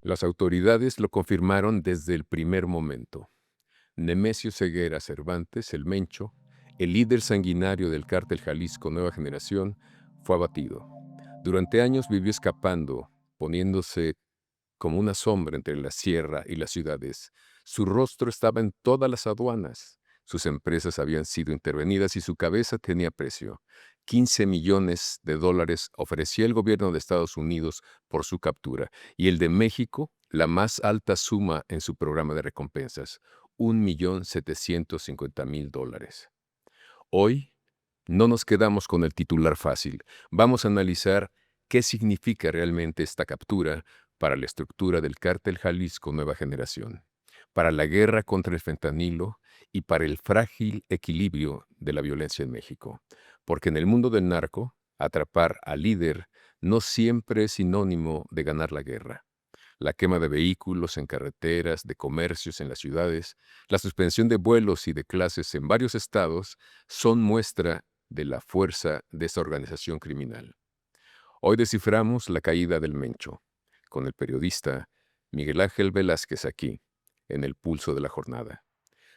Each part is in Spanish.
Las autoridades lo confirmaron desde el primer momento. Nemesio Ceguera Cervantes, el Mencho, el líder sanguinario del cártel Jalisco Nueva Generación, fue abatido. Durante años vivió escapando, poniéndose como una sombra entre la sierra y las ciudades. Su rostro estaba en todas las aduanas. Sus empresas habían sido intervenidas y su cabeza tenía precio. 15 millones de dólares ofrecía el gobierno de Estados Unidos por su captura y el de México la más alta suma en su programa de recompensas, 1.750.000 dólares. Hoy no nos quedamos con el titular fácil. Vamos a analizar qué significa realmente esta captura para la estructura del cártel Jalisco Nueva Generación, para la guerra contra el fentanilo y para el frágil equilibrio de la violencia en México. Porque en el mundo del narco, atrapar al líder no siempre es sinónimo de ganar la guerra. La quema de vehículos en carreteras, de comercios en las ciudades, la suspensión de vuelos y de clases en varios estados son muestra de la fuerza de esta organización criminal. Hoy desciframos la caída del Mencho, con el periodista Miguel Ángel Velázquez aquí, en el pulso de la jornada.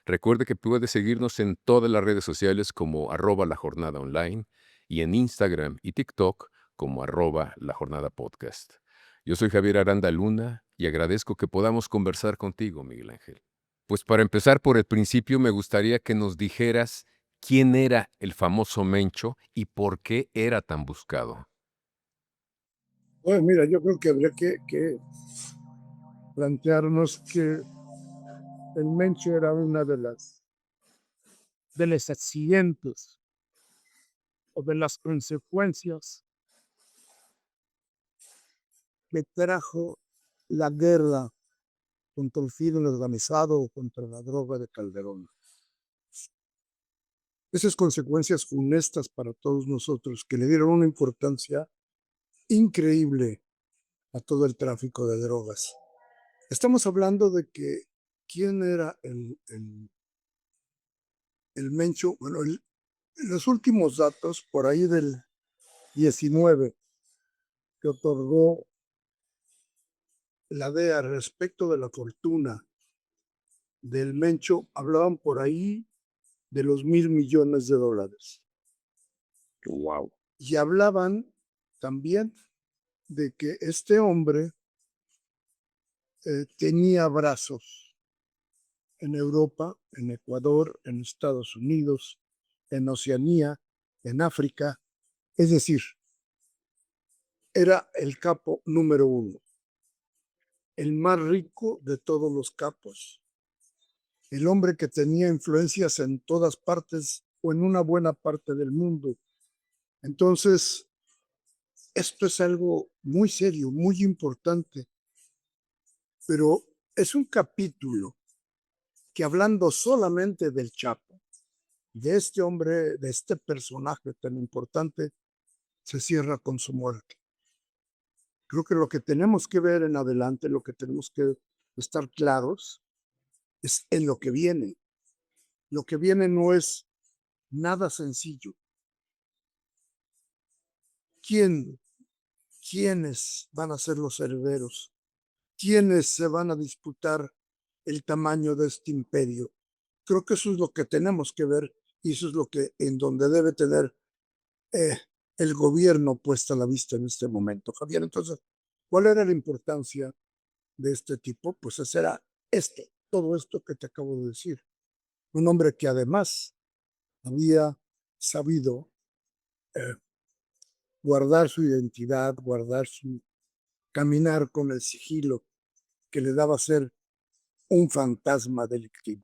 Recuerde que puede seguirnos en todas las redes sociales como @lajornadaonline y en Instagram y TikTok como @lajornadapodcast. Yo soy Javier Aranda Luna y agradezco que podamos conversar contigo, Miguel Ángel. Pues para empezar por el principio, me gustaría que nos dijeras quién era el famoso Mencho y por qué era tan buscado. Bueno, mira, yo creo que habría que plantearnos que el Mencho era una de los accidentes o de las consecuencias que trajo la guerra contra el crimen organizado o contra la droga de Calderón. Esas consecuencias funestas para todos nosotros que le dieron una importancia increíble a todo el tráfico de drogas. Estamos hablando de que quién era el Mencho. Bueno, los últimos datos por ahí del 19 que otorgó la DEA respecto de la fortuna del Mencho hablaban por ahí de los $1,000 millones. Wow. Y hablaban también de que este hombre tenía brazos en Europa, en Ecuador, en Estados Unidos, en Oceanía, en África. Es decir, era el capo número uno, el más rico de todos los capos, el hombre que tenía influencias en todas partes o en una buena parte del mundo. Entonces, esto es algo muy serio, muy importante, pero es un capítulo que, hablando solamente del Chapo, de este hombre, de este personaje tan importante, se cierra con su muerte. Creo que lo que tenemos que ver en adelante, lo que tenemos que estar claros, es en lo que viene. Lo que viene no es nada sencillo. ¿Quién, quiénes van a ser los herederos? ¿Quiénes se van a disputar el tamaño de este imperio? Creo que eso es lo que tenemos que ver y eso es lo que en donde debe tener eh, el gobierno puesta la vista en este momento, Javier. Entonces, ¿cuál era la importancia de este tipo? Pues ese era todo esto que te acabo de decir. Un hombre que además había sabido eh, guardar su identidad, guardar su caminar con el sigilo que le daba ser un fantasma delictivo.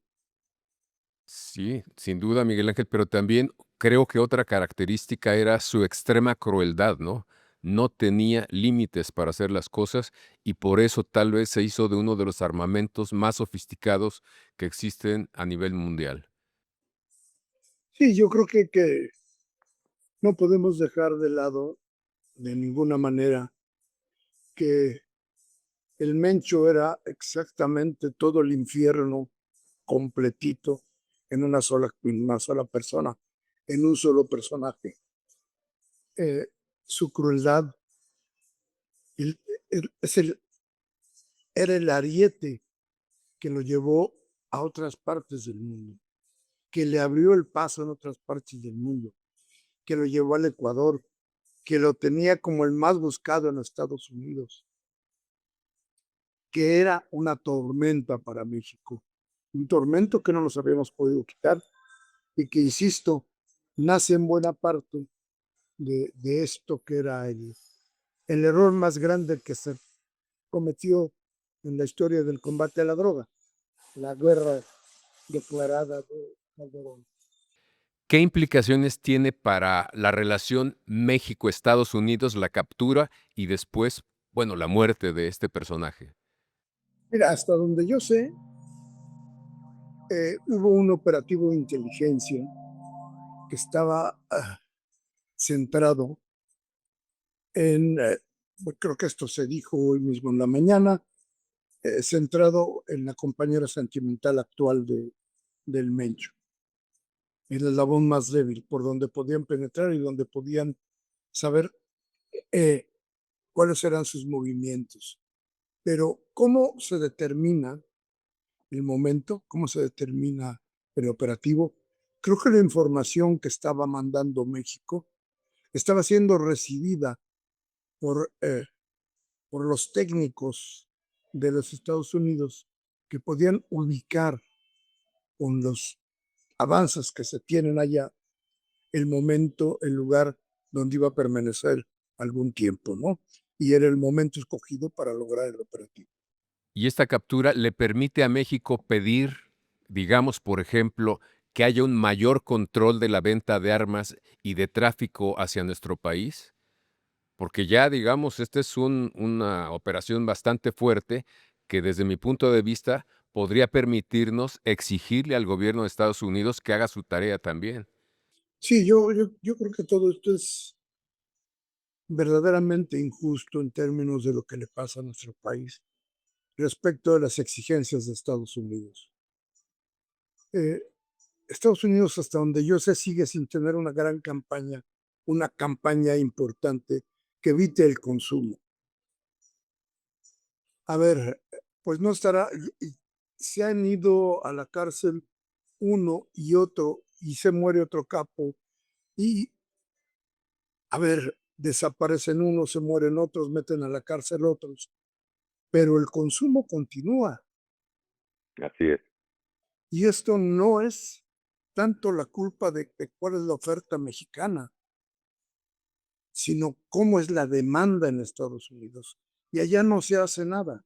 Sí, sin duda, Miguel Ángel, pero también creo que otra característica era su extrema crueldad, ¿no? No tenía límites para hacer las cosas y por eso tal vez se hizo de uno de los armamentos más sofisticados que existen a nivel mundial. Sí, yo creo que no podemos dejar de lado de ninguna manera que el Mencho era exactamente todo el infierno completito en una sola persona, en un solo personaje. Su crueldad el- es era el ariete que lo llevó a otras partes del mundo, que le abrió el paso en otras partes del mundo, que lo llevó al Ecuador, que lo tenía como el más buscado en Estados Unidos, que era una tormenta para México, un tormento que no nos habíamos podido quitar y que, insisto, nace en buena parte de esto que era el error más grande que se cometió en la historia del combate a la droga, la guerra declarada de Calderón. ¿Qué implicaciones tiene para la relación México-Estados Unidos la captura y después, bueno, la muerte de este personaje? Mira, hasta donde yo sé, hubo un operativo de inteligencia que estaba centrado en, creo que esto se dijo hoy mismo en la mañana, centrado en la compañera sentimental actual del Mencho, en el eslabón más débil, por donde podían penetrar y donde podían saber eh, cuáles eran sus movimientos. Pero ¿cómo se determina el momento? ¿Cómo se determina el operativo? Creo que la información que estaba mandando México estaba siendo recibida por, por los técnicos de los Estados Unidos que podían ubicar con los avances que se tienen allá el momento, el lugar donde iba a permanecer algún tiempo, ¿no? Y era el momento escogido para lograr el operativo. Y esta captura le permite a México pedir, digamos, por ejemplo, que haya un mayor control de la venta de armas y de tráfico hacia nuestro país, porque ya, digamos, esta es una operación bastante fuerte que desde mi punto de vista podría permitirnos exigirle al gobierno de Estados Unidos que haga su tarea también. Sí, yo creo que todo esto es verdaderamente injusto en términos de lo que le pasa a nuestro país respecto de las exigencias de Estados Unidos. Eh, Estados Unidos, hasta donde yo sé, sigue sin tener una campaña importante que evite el consumo. A ver, pues no estará, se han ido a la cárcel uno y otro y se muere otro capo y, a ver, desaparecen unos, se mueren otros, meten a la cárcel otros, pero el consumo continúa. Así es. Y esto no es tanto la culpa de cuál es la oferta mexicana, sino cómo es la demanda en Estados Unidos. Y allá no se hace nada.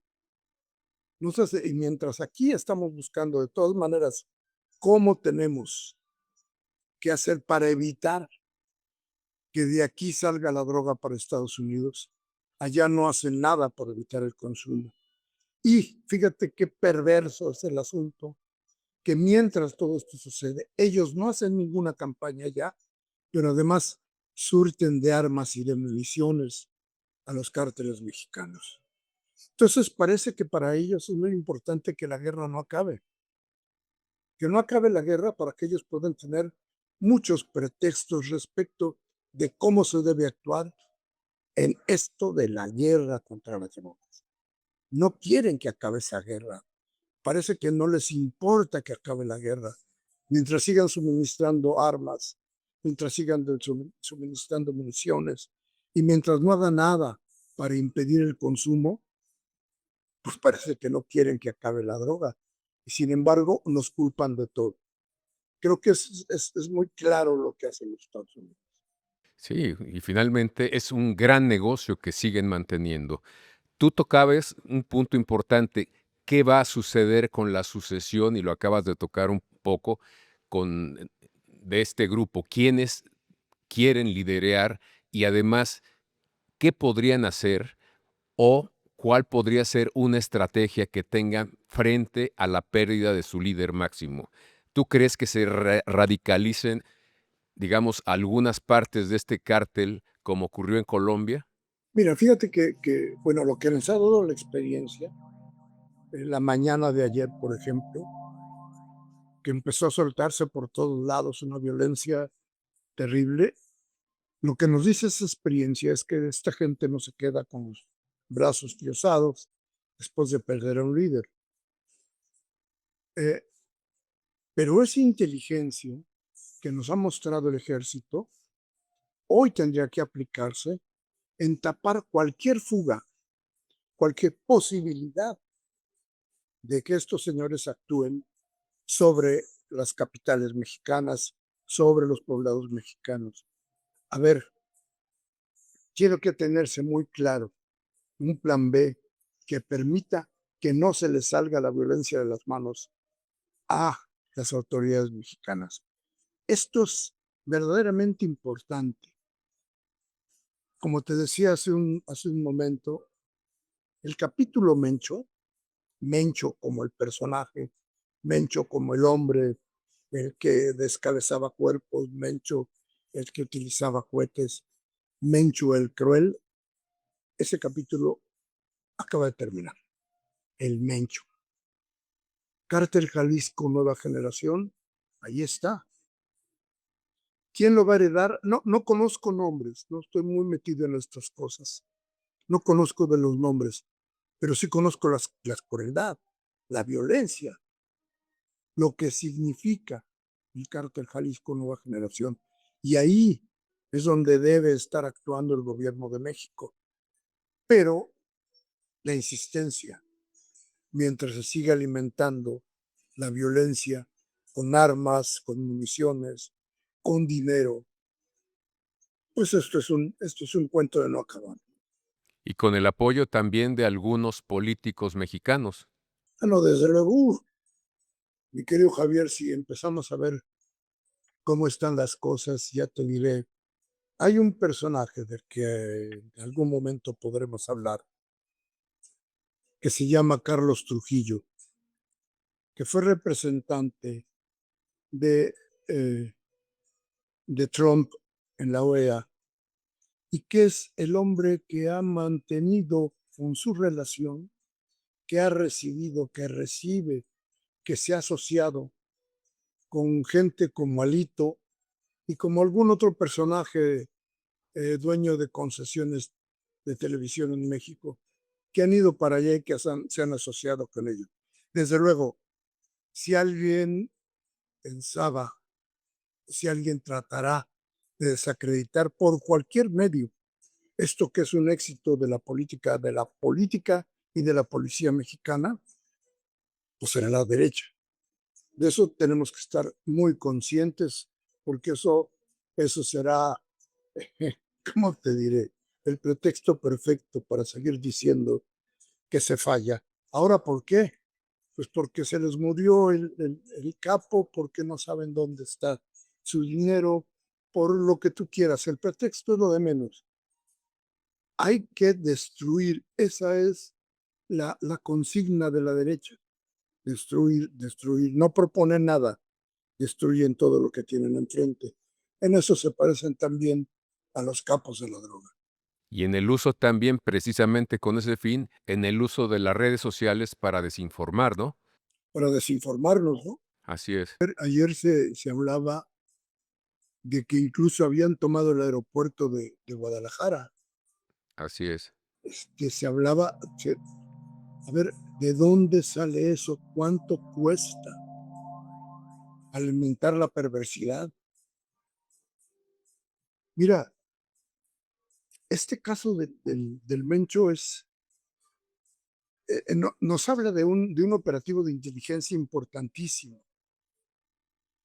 No se hace, y mientras aquí estamos buscando de todas maneras cómo tenemos que hacer para evitar que de aquí salga la droga para Estados Unidos, allá no hacen nada por evitar el consumo. Y fíjate qué perverso es el asunto, que mientras todo esto sucede, ellos no hacen ninguna campaña ya, pero además surten de armas y de municiones a los cárteles mexicanos. Entonces parece que para ellos es muy importante que la guerra no acabe, que no acabe la guerra para que ellos puedan tener muchos pretextos respecto de cómo se debe actuar en esto de la guerra contra la democracia. No quieren que acabe esa guerra. Parece que no les importa que acabe la guerra. Mientras sigan suministrando armas, mientras sigan suministrando municiones y mientras no haga nada para impedir el consumo, pues parece que no quieren que acabe la droga. Y sin embargo, nos culpan de todo. Creo que es muy claro lo que hacen los Estados Unidos. Sí, y finalmente es un gran negocio que siguen manteniendo. Tú tocabas un punto importante, ¿qué va a suceder con la sucesión? Y lo acabas de tocar un poco con de este grupo, ¿quiénes quieren liderear? Y además, ¿qué podrían hacer o cuál podría ser una estrategia que tengan frente a la pérdida de su líder máximo? ¿Tú crees que se radicalicen, digamos, algunas partes de este cártel como ocurrió en Colombia? Mira, fíjate bueno, lo que les ha dado la experiencia, la mañana de ayer, por ejemplo, que empezó a soltarse por todos lados una violencia terrible, lo que nos dice esa experiencia es que esta gente no se queda con los brazos cruzados, después de perder a un líder. Eh, pero esa inteligencia que nos ha mostrado el ejército hoy tendría que aplicarse en tapar cualquier fuga, cualquier posibilidad de que estos señores actúen sobre las capitales mexicanas, sobre los poblados mexicanos. A ver, quiero que tenerse muy claro un plan B que permita que no se les salga la violencia de las manos a las autoridades mexicanas. Esto es verdaderamente importante. Como te decía hace un momento, el capítulo Mencho, Mencho como el personaje, Mencho como el hombre, el que descabezaba cuerpos, Mencho el que utilizaba cohetes, Mencho el cruel, ese capítulo acaba de terminar. El Mencho. Cártel Jalisco Nueva Generación, ahí está. ¿Quién lo va a heredar? No, no conozco nombres, no estoy muy metido en estas cosas. No conozco de los nombres, pero sí conozco la crueldad, la violencia, lo que significa el Cártel Jalisco Nueva Generación. Y ahí es donde debe estar actuando el gobierno de México. Pero la insistencia, mientras se siga alimentando la violencia con armas, con municiones, con dinero, pues esto es un cuento de no acabar. Y con el apoyo también de algunos políticos mexicanos. Ah, no, desde luego, mi querido Javier, si empezamos a ver cómo están las cosas, ya te diré. Hay un personaje del que en algún momento podremos hablar, que se llama Carlos Trujillo, que fue representante de, eh, de Trump en la OEA y que es el hombre que ha mantenido con su relación, que ha recibido, que recibe, que se ha asociado con gente como Alito y como algún otro personaje dueño de concesiones de televisión en México, que han ido para allá y que se han asociado con ellos. Desde luego, si alguien pensaba, si alguien tratará de desacreditar por cualquier medio esto que es un éxito de la política y de la policía mexicana, pues será la derecha. De eso tenemos que estar muy conscientes, porque eso será, ¿cómo te diré? El pretexto perfecto para seguir diciendo que se falla. Ahora, ¿por qué? Pues porque se les murió el capo, porque no saben dónde está su dinero, por lo que tú quieras. El pretexto es lo de menos. Hay que destruir. Esa es la consigna de la derecha. Destruir, destruir. No proponen nada. Destruyen todo lo que tienen enfrente. En eso se parecen también a los capos de la droga. Y en el uso también, precisamente con ese fin, en el uso de las redes sociales para desinformar, ¿no? Para desinformarnos, ¿no? Así es, Ayer se hablaba de que incluso habían tomado el aeropuerto de Guadalajara. así es. Se hablaba, a ver, ¿de dónde sale eso? ¿Cuánto cuesta alimentar la perversidad? Mira, este caso del Mencho nos habla de un operativo de inteligencia importantísimo.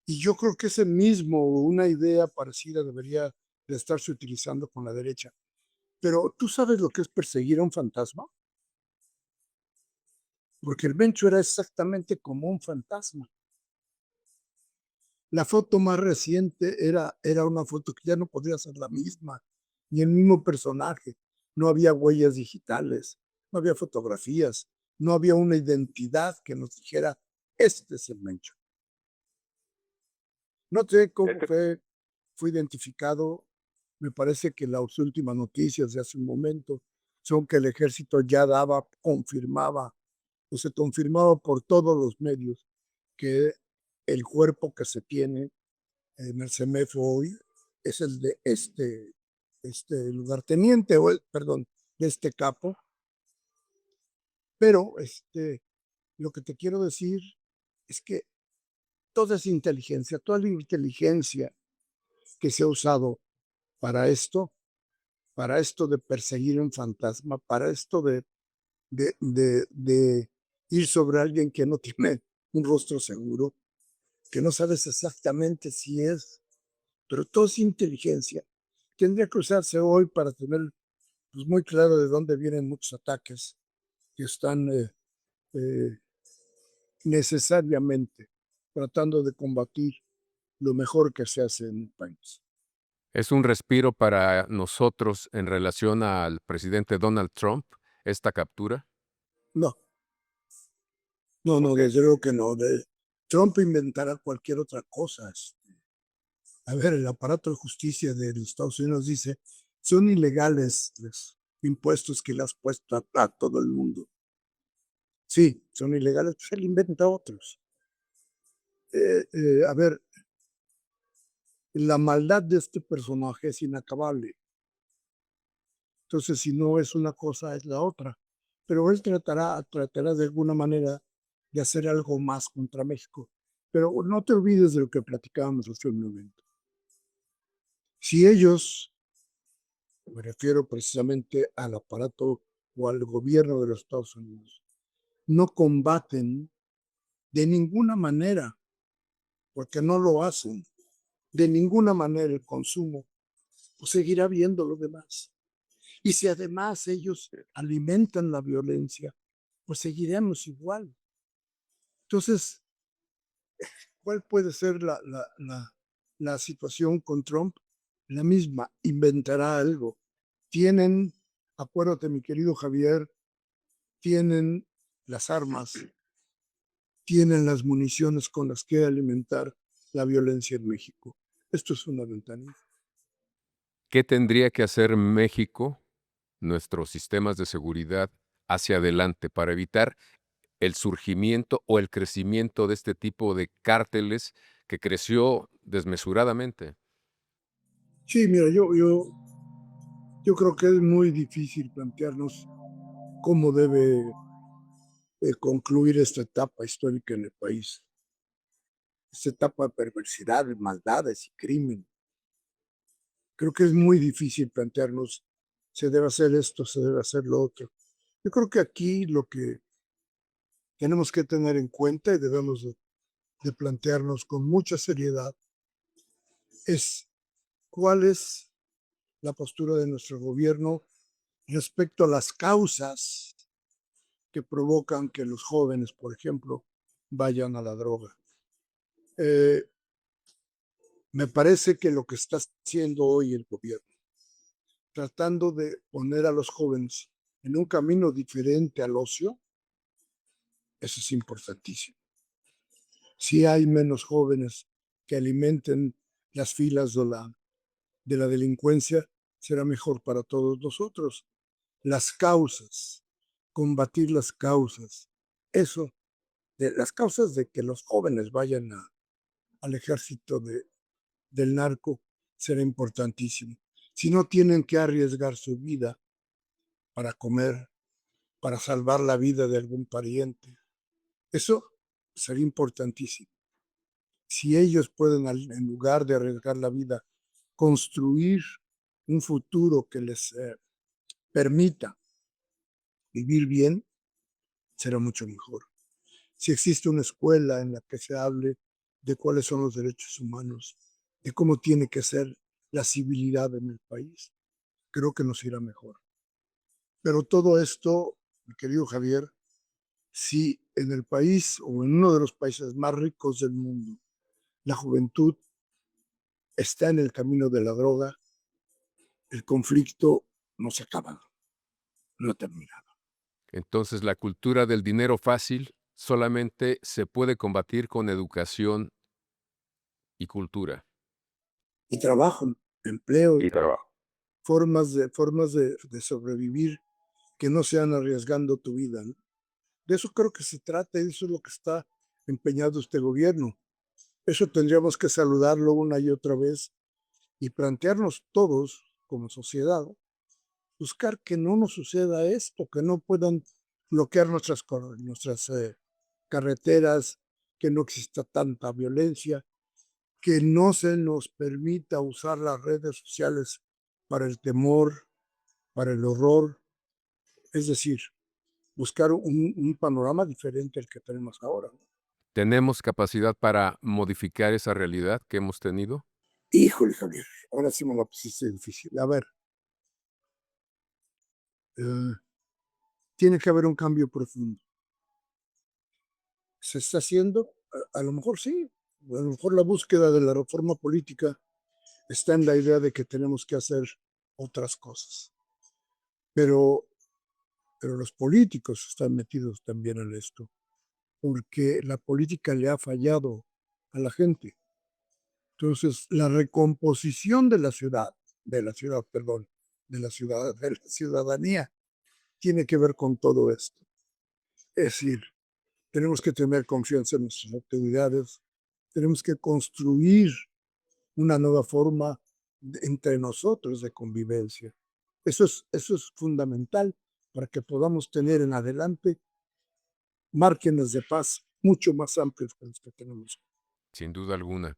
Y yo creo que ese mismo, una idea parecida debería de estarse utilizando con la derecha. Pero ¿tú sabes lo que es perseguir a un fantasma? Porque el Mencho era exactamente como un fantasma. La foto más reciente era una foto que ya no podría ser la misma, ni el mismo personaje. No había huellas digitales, no había fotografías, no había una identidad que nos dijera, este es el Mencho. No sé cómo fue identificado. Me parece que las últimas noticias de hace un momento son que el ejército ya daba, confirmaba, o se confirmaba por todos los medios que el cuerpo que se tiene en el CEMEFO hoy es el de este lugarteniente, perdón, de este capo, Pero lo que te quiero decir es que toda esa inteligencia, toda la inteligencia que se ha usado para esto de perseguir un fantasma, para esto de ir sobre alguien que no tiene un rostro seguro, que no sabes exactamente si es, pero toda esa inteligencia tendría que usarse hoy para tener pues, muy claro de dónde vienen muchos ataques que están eh, necesariamente tratando de combatir lo mejor que se hace en un país. ¿Es un respiro para nosotros en relación al presidente Donald Trump, esta captura? No, no, ¿Por no, qué? desde luego que no. Trump inventará cualquier otra cosa. A ver, el aparato de justicia de los Estados Unidos dice, son ilegales los impuestos que le has puesto a todo el mundo. Sí, son ilegales, pues él inventa otros. A ver, la maldad de este personaje es inacabable. Entonces, si no es una cosa, es la otra. Pero él tratará de alguna manera de hacer algo más contra México. Pero no te olvides de lo que platicábamos hace un momento. Si ellos, me refiero precisamente al aparato o al gobierno de los Estados Unidos, no combaten de ninguna manera, porque no lo hacen, de ninguna manera el consumo, pues seguirá viendo lo demás. Y si además ellos alimentan la violencia, pues seguiremos igual. Entonces, ¿cuál puede ser la situación con Trump? La misma, inventará algo. Tienen, acuérdate mi querido Javier, tienen las armas, tienen las municiones con las que alimentar la violencia en México. Esto es una ventanilla. ¿Qué tendría que hacer México, nuestros sistemas de seguridad, hacia adelante para evitar el surgimiento o el crecimiento de este tipo de cárteles que creció desmesuradamente? Sí, mira, yo creo que es muy difícil plantearnos cómo debe concluir esta etapa histórica en el país, esta etapa de perversidad, de maldades y crimen. Creo que es muy difícil plantearnos, se debe hacer esto, se debe hacer lo otro. Yo creo que aquí lo que tenemos que tener en cuenta y debemos de plantearnos con mucha seriedad es cuál es la postura de nuestro gobierno respecto a las causas que provocan que los jóvenes, por ejemplo, vayan a la droga. Eh, Me parece que lo que está haciendo hoy el gobierno, tratando de poner a los jóvenes en un camino diferente al ocio, eso es importantísimo. Si hay menos jóvenes que alimenten las filas de la delincuencia, será mejor para todos nosotros. Las causas, combatir las causas, eso, de las causas de que los jóvenes vayan al ejército del narco, será importantísimo. Si no tienen que arriesgar su vida para comer, para salvar la vida de algún pariente, eso sería importantísimo. Si ellos pueden, en lugar de arriesgar la vida, construir un futuro que les permita vivir bien, será mucho mejor. Si existe una escuela en la que se hable de cuáles son los derechos humanos, de cómo tiene que ser la civilidad en el país, creo que nos irá mejor. Pero todo esto, mi querido Javier, si en el país o en uno de los países más ricos del mundo, la juventud está en el camino de la droga, el conflicto no se ha acabado, no ha terminado. Entonces, la cultura del dinero fácil solamente se puede combatir con educación y cultura. Y trabajo, empleo, Y trabajo. formas de sobrevivir que no sean arriesgando tu vida, ¿no? De eso creo que se trata y eso es lo que está empeñado este gobierno. Eso tendríamos que saludarlo una y otra vez y plantearnos todos como sociedad, buscar que no nos suceda esto, que no puedan bloquear nuestras carreteras, que no exista tanta violencia, que no se nos permita usar las redes sociales para el temor, para el horror, es decir, buscar un panorama diferente al que tenemos ahora. ¿Tenemos capacidad para modificar esa realidad que hemos tenido? Híjole, Javier, ahora sí me lo pusiste difícil. A ver, eh, tiene que haber un cambio profundo. ¿Se está haciendo? A lo mejor sí. A lo mejor la búsqueda de la reforma política está en la idea de que tenemos que hacer otras cosas. Pero, pero los políticos están metidos también en esto, porque la política le ha fallado a la gente. Entonces, la recomposición perdón, de la ciudadanía, tiene que ver con todo esto. Es decir, tenemos que tener confianza en nuestras autoridades, tenemos que construir una nueva forma entre nosotros de convivencia. Eso es fundamental para que podamos tener en adelante márgenes de paz mucho más amplios que los que tenemos. Sin duda alguna.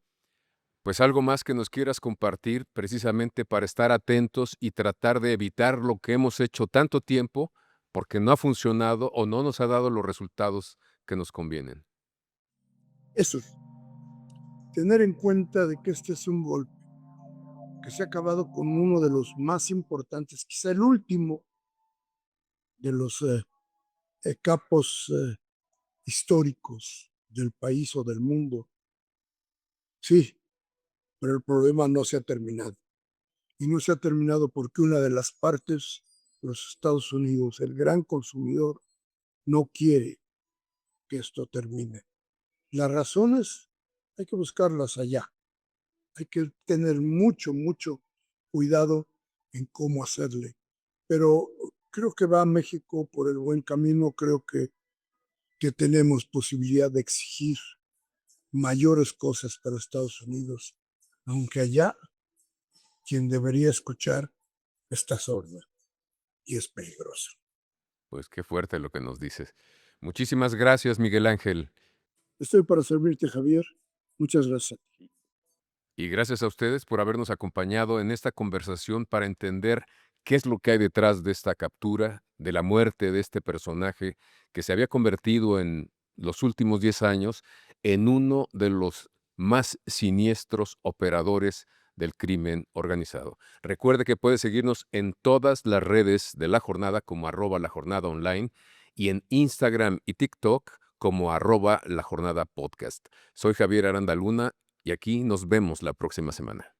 Pues algo más que nos quieras compartir precisamente para estar atentos y tratar de evitar lo que hemos hecho tanto tiempo porque no ha funcionado o no nos ha dado los resultados que nos convienen. Eso es, tener en cuenta de que este es un golpe que se ha acabado con uno de los más importantes, quizá el último de los capos históricos del país o del mundo. Sí, pero el problema no se ha terminado. Y no se ha terminado porque una de las partes, los Estados Unidos, el gran consumidor, no quiere que esto termine. Las razones hay que buscarlas allá. Hay que tener mucho cuidado en cómo hacerle. Pero creo que va México por el buen camino. Creo que tenemos posibilidad de exigir mayores cosas para Estados Unidos, aunque allá quien debería escuchar está sordo y es peligroso. Pues qué fuerte lo que nos dices. Muchísimas gracias, Miguel Ángel. Estoy para servirte, Javier. Muchas gracias. Y gracias a ustedes por habernos acompañado en esta conversación para entender qué es lo que hay detrás de esta captura, de la muerte de este personaje que se había convertido en los últimos 10 años en uno de los más siniestros operadores del crimen organizado. Recuerde que puede seguirnos en todas las redes de La Jornada como @lajornadaonline y en Instagram y TikTok como @lajornadapodcast. Soy Javier Aranda Luna y aquí nos vemos la próxima semana.